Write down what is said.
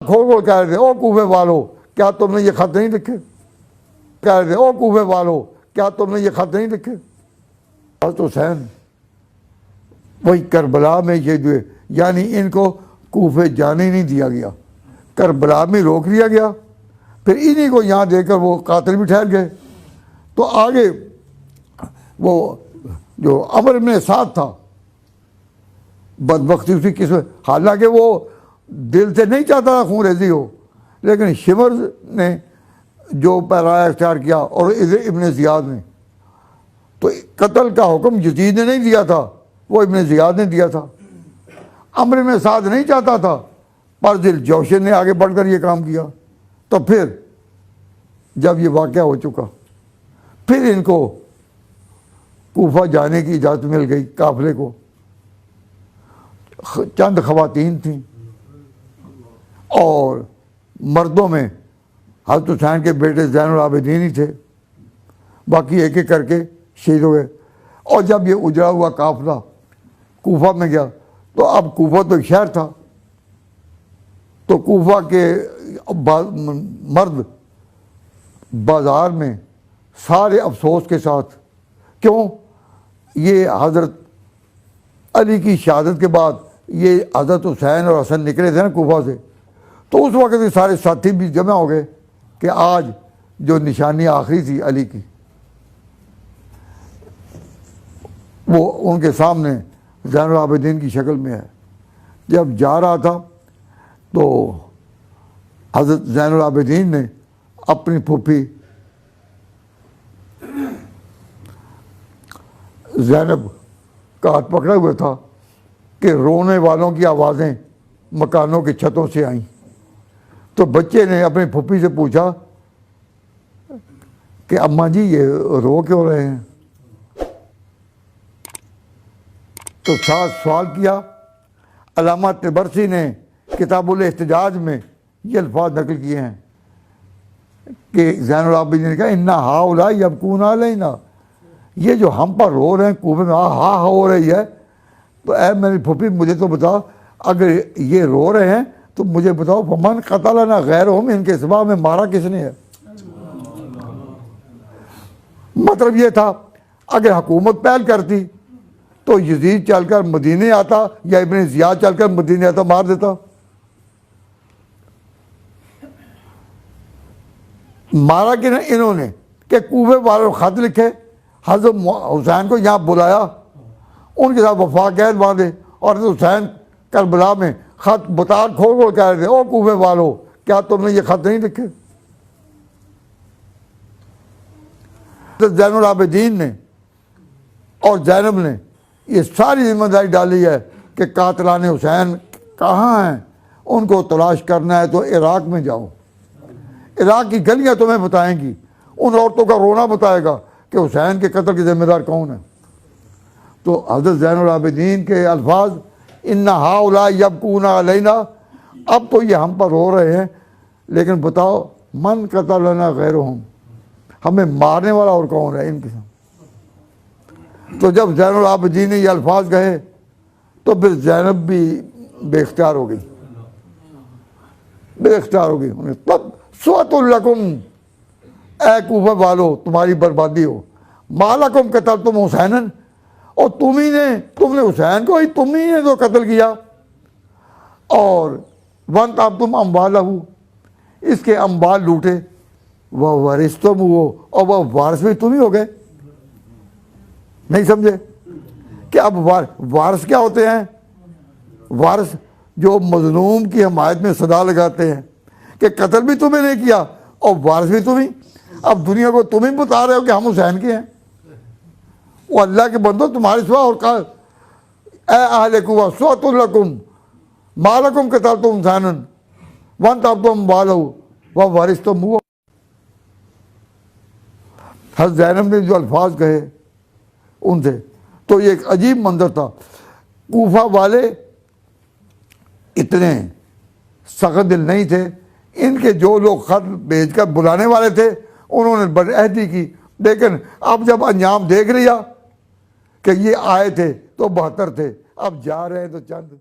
खोल खोल कह रहे थे, ओ कूफे वालों क्या तुमने ये खत नहीं लिखे, कह रहे थे ओ कूफे वालों क्या तुमने ये खत नहीं लिखे। हज़रत हुसैन वही करबला में ये हुए, यानी इनको कूफे जाने नहीं दिया गया, करबला में रोक लिया गया, फिर इन्हीं को यहाँ देकर वो कातिल भी ठहर गए। तो आगे वो जो अमर में साथ था, बदबख्ती उसकी किस्मत, हालांकि वो दिल से नहीं चाहता था खून रेजी हो, लेकिन शिमर ने जो पैराया इख्तियार किया और इब्न ज़ियाद ने, तो कत्ल का हुक्म यजीद ने नहीं दिया था, वो इब्न ज़ियाद ने दिया था। अमर में साथ नहीं चाहता था, पर दिल जोशन ने आगे बढ़कर ये काम किया। तो फिर जब ये वाक़या हो चुका, फिर इनको कूफा जाने की इजाज़त मिल गई। काफ़िले को चंद ख़वातीन थीं और मर्दों में हज़रत हुसैन के बेटे ज़ैनुल आबिदीन ही थे, बाकी एक एक करके शहीद हो गए। और जब ये उजड़ा हुआ काफ़िला कूफा में गया, तो अब कूफा तो एक शहर था, तो कूफा के मर्द बाज़ार में सारे अफसोस के साथ, क्यों, ये हज़रत अली की शहादत के बाद ये हज़रत हुसैन और हसन निकले थे ना कूफा से, तो उस वक़्त के सारे साथी भी जमा हो गए कि आज जो निशानी आखिरी थी अली की, वो उनके सामने ज़ैनुल आबिदीन की शक्ल में है। जब जा रहा था तो हज़रत ज़ैनुल आबिदीन ने अपनी फूफी ज़ैनब का हाथ पकड़ा हुआ था कि रोने वालों की आवाज़ें मकानों की छतों से आईं। तो बच्चे ने अपनी फूफी से पूछा कि अम्मा जी ये रो क्यों रहे हैं। तो साथ सवाल किया। अल्लामा तिबरसी ने किताबुल इहतिजाज में ये अल्फाज नकल किए हैं कि ज़ैनुल आबिदीन ने कहा इन्ना हाउला यबकून अलैना, ये जो हम पर रो रहे हैं कूफे में हा हो रही है, तो ऐ मेरी फूफी मुझे तो बताओ, अगर ये रो रहे हैं तो मुझे बताओ फमन क़तलना गैरहुम, इनके सिवा में मारा किसने है। मतलब ये था अगर हुकूमत पहल करती तो यजीद चलकर मदीने आता या इब्न ज़ियाद चलकर मदीने आता, मार देता। मारा कि नहीं इन्होंने कि कूफे वालों खत लिखे, हज़रत हुसैन को यहाँ बुलाया, उनके साथ वफा कैद बांधे, और हुसैन करबला में खत बता खोल खोल कह रहे थे, ओ कूफे वालों क्या तुमने ये खत नहीं लिखे। तो ज़ैनुल आबिदीन ने और ज़ैनब ने ये सारी जिम्मेदारी डाली है कि कातिलान हुसैन कहाँ हैं, उनको तलाश करना है तो इराक़ में जाओ, इराक़ की गलियाँ तुम्हें बताएंगी, उन औरतों का रोना बताएगा कि हुसैन के कत्ल के ज़िम्मेदार कौन है। तो हज़रत ज़ैनुल आबिदीन के अल्फाज इन्ना हाउला यबकूना अलैना, अब तो ये हम पर रो रहे हैं, लेकिन बताओ मन क़तलना गैरहुम, हमें मारने वाला और कौन है इनके साथ। तो जब ज़ैनुल आबिदीन ने ये अल्फाज कहे तो फिर ज़ैनब भी बेख्तियार हो गई, बेख्तियार हो गई। उन्हें तब सुअतुल लकुम, ए कूफा वालो तुम्हारी बर्बादी हो, मालकुम कतल तुम हुसैनन, और तुमने हुसैन को ही तुम ही ने तो कत्ल किया, और वन तब तुम अम्बाल हो, इसके अम्बाल लूटे, वह वारिस तुम हो और वह वारिस भी तुम ही हो गए। नहीं समझे कि अब वारिस क्या होते हैं। वारिस जो मजलूम की हमायत में सदा लगाते हैं कि कत्ल भी तुम्हें नहीं किया और वारिस भी तुम ही। अब दुनिया को तुम ही बता रहे हो कि हम हुसैन के हैं। वो अल्लाह के बंदो तुम्हारे सिवा और का ए अहले कुवा सुअतुल लकुम मालकुम कतल तुम हुसैनन वन तब तुम बालो वह वारिस तुम हुआ। हज़रत ज़ैनब ने जो अल्फाज कहे उनसे, तो ये एक अजीब मंजर था। कूफा वाले इतने सख्त दिल नहीं थे, इनके जो लोग खत भेजकर बुलाने वाले थे उन्होंने बदअहदी की, लेकिन अब जब अंजाम देख लिया कि ये आए थे तो 72 थे, अब जा रहे हैं तो चंद।